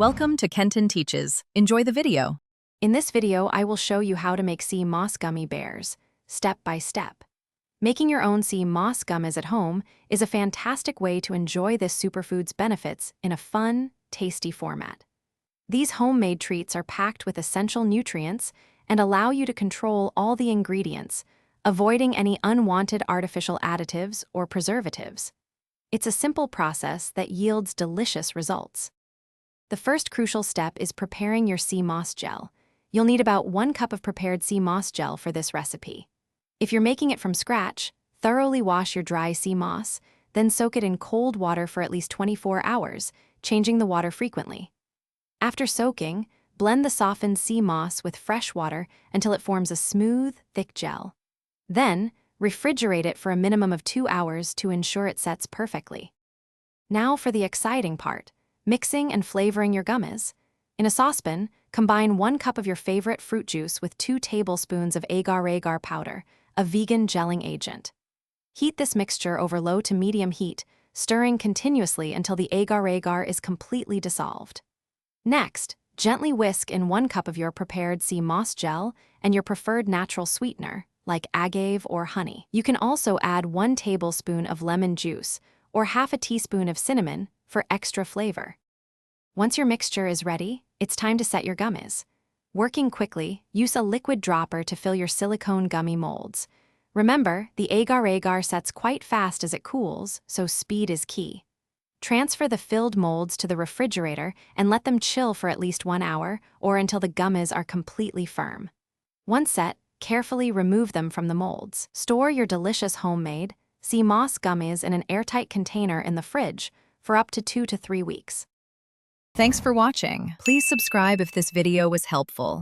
Welcome to Kenton Teaches. Enjoy the video. In this video, I will show you how to make sea moss gummy bears, step by step. Making your own sea moss gummies at home is a fantastic way to enjoy this superfood's benefits in a fun, tasty format. These homemade treats are packed with essential nutrients and allow you to control all the ingredients, avoiding any unwanted artificial additives or preservatives. It's a simple process that yields delicious results. The first crucial step is preparing your sea moss gel. You'll need about 1 cup of prepared sea moss gel for this recipe. If you're making it from scratch, thoroughly wash your dry sea moss, then soak it in cold water for at least 24 hours, changing the water frequently. After soaking, blend the softened sea moss with fresh water until it forms a smooth, thick gel. Then, refrigerate it for a minimum of 2 hours to ensure it sets perfectly. Now for the exciting part, mixing and flavoring your gummies. In a saucepan, combine 1 cup of your favorite fruit juice with 2 tablespoons of agar-agar powder, a vegan gelling agent. Heat this mixture over low to medium heat, stirring continuously until the agar-agar is completely dissolved. Next, gently whisk in 1 cup of your prepared sea moss gel and your preferred natural sweetener, like agave or honey. You can also add 1 tablespoon of lemon juice or half a teaspoon of cinnamon for extra flavor. Once your mixture is ready, it's time to set your gummies. Working quickly, use a liquid dropper to fill your silicone gummy molds. Remember, the agar-agar sets quite fast as it cools, so speed is key. Transfer the filled molds to the refrigerator and let them chill for at least 1 hour or until the gummies are completely firm. Once set, carefully remove them from the molds. Store your delicious homemade sea moss gummies in an airtight container in the fridge for up to 2 to 3 weeks. Thanks for watching. Please subscribe if this video was helpful.